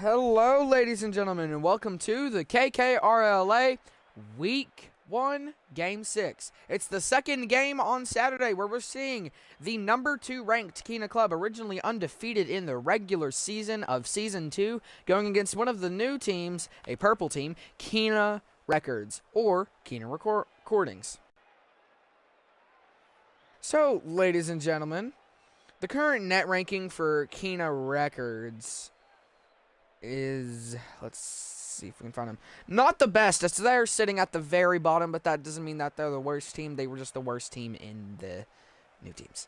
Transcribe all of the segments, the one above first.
Hello, ladies and gentlemen, and welcome to the KKRLA Week 1 Game 6. It's the second game on Saturday where we're seeing the number 2 ranked Kina Klub, originally undefeated in the regular season of Season 2, going against one of the new teams, a purple team, Kina Records, or Kina Recordings. So, ladies and gentlemen, the current net ranking for Kina Records is, let's see if we can find them, not the best. As they're sitting at the very bottom, but that doesn't mean that they're the worst team. They were just the worst team in the new teams.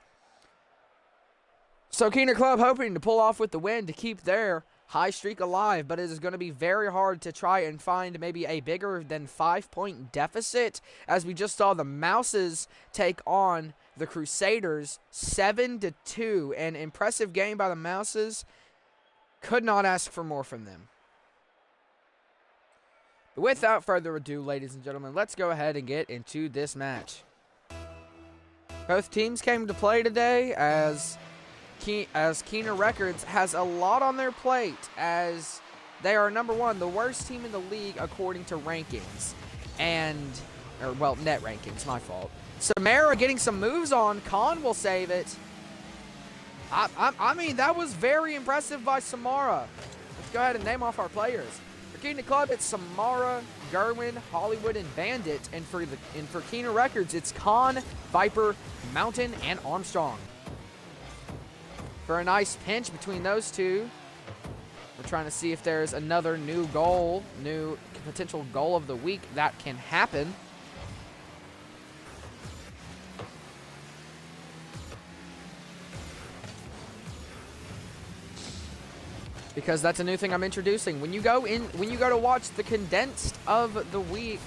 So Kina Klub hoping to pull off with the win to keep their high streak alive, but it is going to be very hard to try and find maybe a bigger than 5-point deficit, as we just saw the Mouses take on the Crusaders 7-2. An impressive game by the Mouses. Could not ask for more from them. But without further ado, ladies and gentlemen, let's go ahead and get into this match. Both teams came to play today as Kina Records has a lot on their plate, as they are number 1, the worst team in the league according to rankings. Net rankings, my fault. Samara getting some moves on. Khan will save it. I mean, that was very impressive by Samara. Let's go ahead and name off our players. For Kina Klub, it's Samara, Gerwin, Hollywood, and Bandit. And for Kina Records, it's Khan, Viper, Mountain, and Armstrong. For a nice pinch between those two, we're trying to see if there's another new potential goal of the week that can happen. Because that's a new thing I'm introducing. When you go to watch the condensed of the week,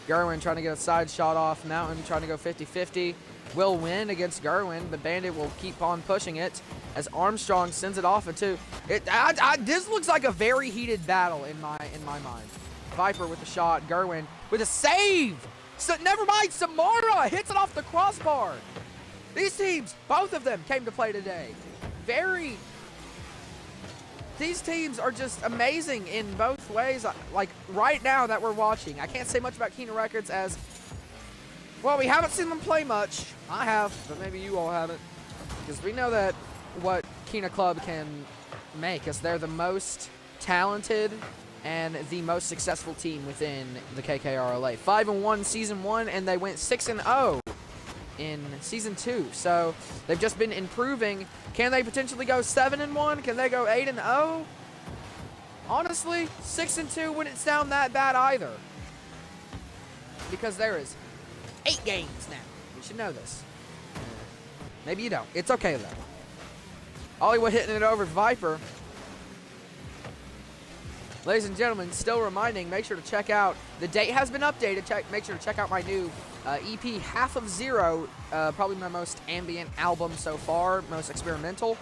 Gerwin trying to get a side shot off, Mountain trying to go 50-50, will win against Gerwin, but Bandit will keep on pushing it as Armstrong sends it off into it. This looks like a very heated battle in my mind. Viper with the shot, Gerwin with a save. So never mind, Samara hits it off the crossbar. These teams, both of them, came to play today. These teams are just amazing in both ways. Like, right now that we're watching, I can't say much about Kina Records as, well, we haven't seen them play much. I have, but maybe you all haven't. Because we know that what Kina Klub can make, as they're the most talented and the most successful team within the KKRLA. 5-1 Season 1, and they went 6-0 in Season 2. So they've just been improving. Can they potentially go 7-1? Can they go 8-0? Honestly, 6-2 wouldn't sound that bad either. Because there is 8 games now. You should know this. Maybe you don't. It's okay though. Hollywood hitting it over Viper. Ladies and gentlemen, still reminding, make sure to check out, the date has been updated. Make sure to check out my new EP, Half of Zero, probably my most ambient album so far, most experimental.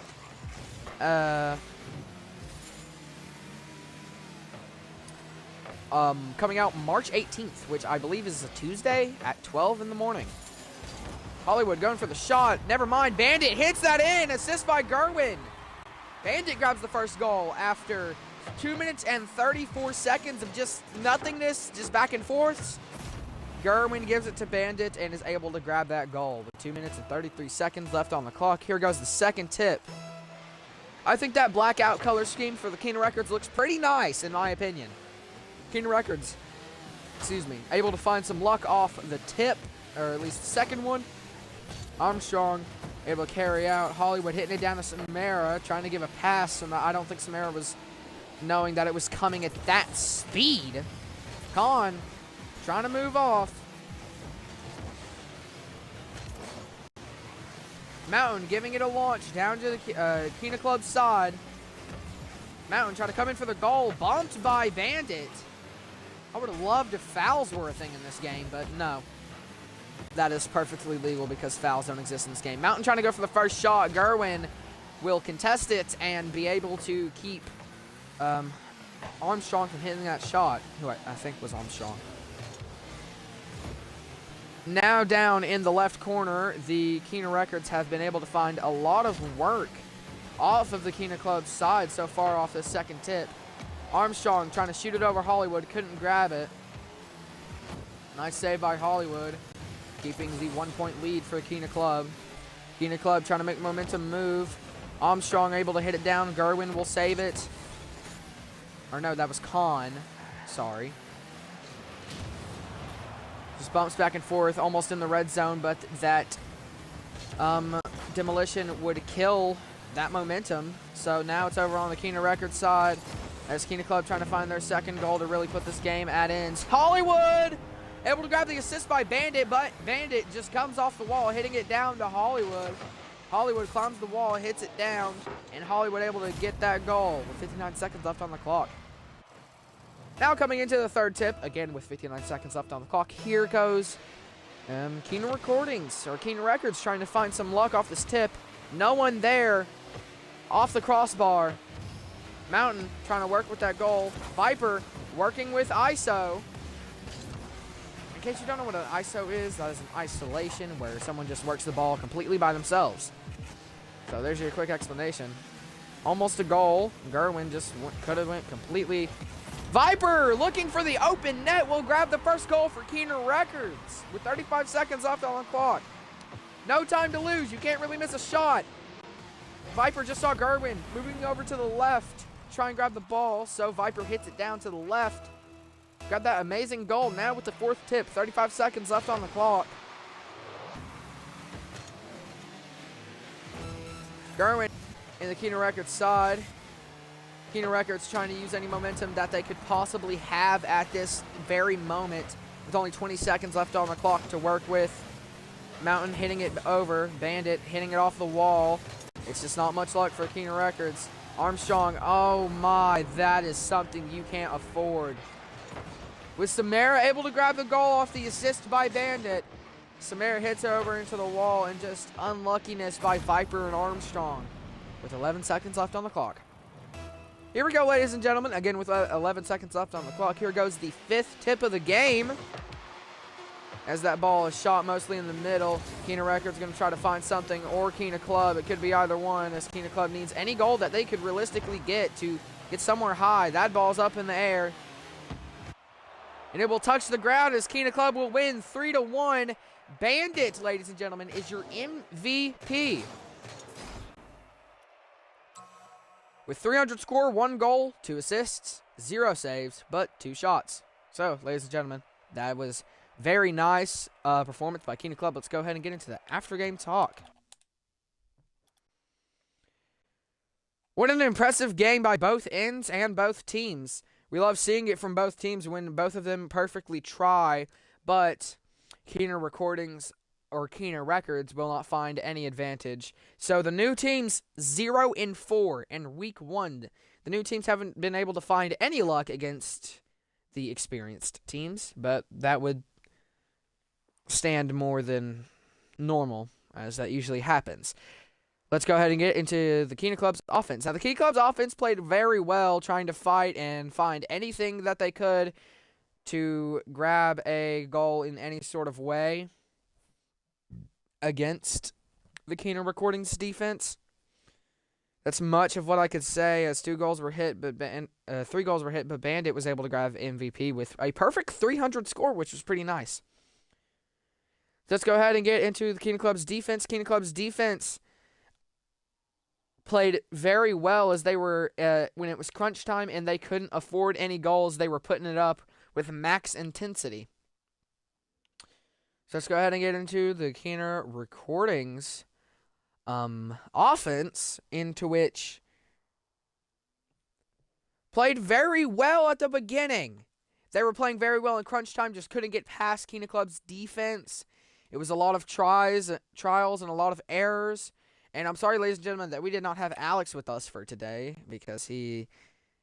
Coming out March 18th, which I believe is a Tuesday at 12 in the morning. Hollywood going for the shot. Never mind. Bandit hits that in. Assist by Gerwin. Bandit grabs the first goal after 2 minutes and 34 seconds of just nothingness, just back and forths. Gerwin gives it to Bandit and is able to grab that goal with 2 minutes and 33 seconds left on the clock. Here goes the second tip. I think that blackout color scheme for the Kina Records looks pretty nice, in my opinion. Kina Records, able to find some luck off the tip, or at least the second one. Armstrong able to carry out. Hollywood hitting it down to Samara, trying to give a pass. I don't think Samara was knowing that it was coming at that speed. Khan trying to move off. Mountain giving it a launch down to the Kina Klub side. Mountain trying to come in for the goal. Bumped by Bandit. I would have loved if fouls were a thing in this game, but no. That is perfectly legal because fouls don't exist in this game. Mountain trying to go for the first shot. Gerwin will contest it and be able to keep Armstrong from hitting that shot, who I think was Armstrong. Now down in the left corner, the Kina Records have been able to find a lot of work off of the Keener Club's side so far off this second tip. Armstrong trying to shoot it over Hollywood, couldn't grab it. Nice save by Hollywood, keeping the 1-point lead for the Keener Club. Keener Club trying to make momentum move. Armstrong able to hit it down. Gerwin will save it. Or no, that was Kahn. Sorry. Just bumps back and forth, almost in the red zone, but that demolition would kill that momentum. So now it's over on the Keener Records side as Keener Club trying to find their second goal to really put this game at ends. Hollywood able to grab the assist by Bandit, but Bandit just comes off the wall, hitting it down to Hollywood. Hollywood climbs the wall, hits it down, and Hollywood able to get that goal with 59 seconds left on the clock. Now coming into the third tip, again with 59 seconds left on the clock, here goes Keener Recordings, or Keener Records, trying to find some luck off this tip. No one there. Off the crossbar. Mountain trying to work with that goal. Viper working with ISO. In case you don't know what an ISO is, that is an isolation where someone just works the ball completely by themselves. So there's your quick explanation. Almost a goal. Gerwin just could have went completely. Viper looking for the open net will grab the first goal for Keener Records with 35 seconds left on the clock. No time to lose. You can't really miss a shot. Viper just saw Gerwin moving over to the left, try and grab the ball, so Viper hits it down to the left. Got that amazing goal now with the fourth tip. 35 seconds left on the clock. Gerwin in the Keener Records side. Keener Records trying to use any momentum that they could possibly have at this very moment with only 20 seconds left on the clock to work with. Mountain hitting it over. Bandit hitting it off the wall. It's just not much luck for Keener Records. Armstrong, oh my, that is something you can't afford. With Samara able to grab the goal off the assist by Bandit. Samara hits over into the wall, and just unluckiness by Viper and Armstrong with 11 seconds left on the clock. Here we go, ladies and gentlemen. Again, with 11 seconds left on the clock, here goes the fifth tip of the game. As that ball is shot mostly in the middle, Keener Records going to try to find something, or Keener Club. It could be either one, as Keener Club needs any goal that they could realistically get to get somewhere high. That ball's up in the air, and it will touch the ground as Keener Club will win 3-1. Bandit, ladies and gentlemen, is your MVP. With 300 score, 1 goal, 2 assists, 0 saves, but 2 shots. So, ladies and gentlemen, that was very nice performance by Keener Club. Let's go ahead and get into the after-game talk. What an impressive game by both ends and both teams. We love seeing it from both teams when both of them perfectly try, but Keener Recordings or Keener Records will not find any advantage. So the new teams 0-4 in week 1. The new teams haven't been able to find any luck against the experienced teams, but that would stand more than normal, as that usually happens. Let's go ahead and get into the Keener Club's offense. Now, the Keener Club's offense played very well, trying to fight and find anything that they could to grab a goal in any sort of way against the Keener Recordings defense. That's much of what I could say, as 3 goals were hit, but Bandit was able to grab MVP with a perfect 300 score, which was pretty nice. Let's go ahead and get into the Keener Club's defense. Keener Club's defense played very well as they were when it was crunch time and they couldn't afford any goals. They were putting it up with max intensity. So let's go ahead and get into the Keener Recordings offense, into which played very well at the beginning. They were playing very well in crunch time, just couldn't get past Keener Club's defense. It was a lot of trials and a lot of errors. And I'm sorry, ladies and gentlemen, that we did not have Alex with us for today because he,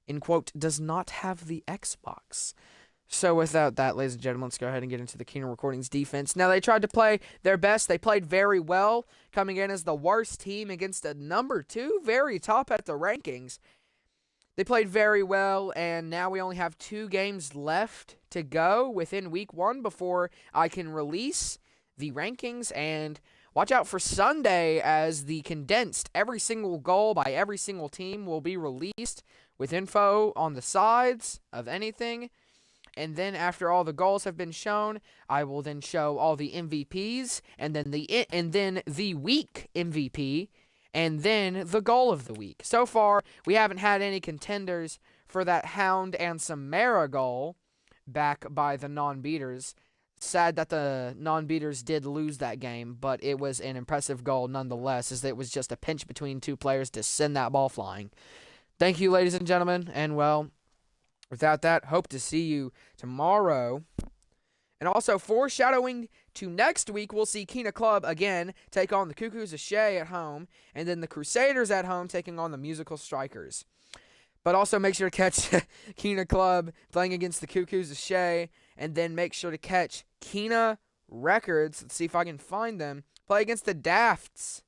in quote, does not have the Xbox. So without that, ladies and gentlemen, let's go ahead and get into the Keener Recordings defense. Now, they tried to play their best. They played very well, coming in as the worst team against a number 2, very top at the rankings. They played very well, and now we only have 2 games left to go within week 1 before I can release the rankings and watch out for Sunday as the condensed every single goal by every single team will be released with info on the sides of anything. And then after all the goals have been shown, I will then show all the MVPs, and then the week MVP, and then the goal of the week. So far, we haven't had any contenders for that Hound and Samara goal back by the non-beaters. Sad that the non-beaters did lose that game, but it was an impressive goal nonetheless, as it was just a pinch between two players to send that ball flying. Thank you, ladies and gentlemen, and well, without that, hope to see you tomorrow. And also, foreshadowing to next week, we'll see Klub again take on the Cuckoos of Shea at home, and then the Crusaders at home taking on the Musical Strikers. But also make sure to catch Klub playing against the Cuckoos of Shea, and then make sure to catch Kina Records. Let's see if I can find them. Play against the Dafts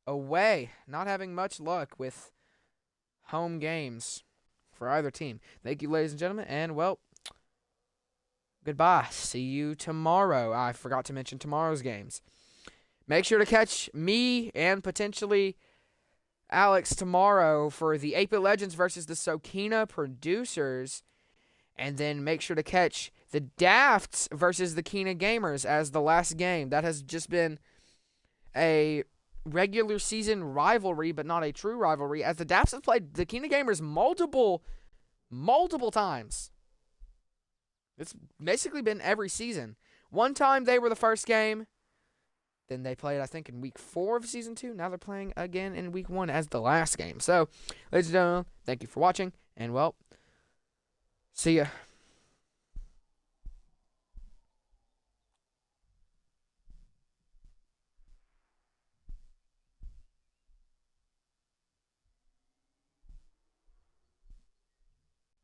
away. Not having much luck with home games for either team. Thank you, ladies and gentlemen, and well, goodbye. See you tomorrow. I forgot to mention tomorrow's games. Make sure to catch me and potentially Alex tomorrow for the 8-Bit Legends versus the Sokina Producers. And then make sure to catch the Dafts versus the Kina Gamers as the last game. That has just been a regular season rivalry, but not a true rivalry, as the Dafts have played the Kina Gamers multiple times. It's basically been every season. One time they were the first game. Then they played, I think, in week 4 of season 2. Now they're playing again in week 1 as the last game. So, ladies and gentlemen, thank you for watching. And, well, see ya.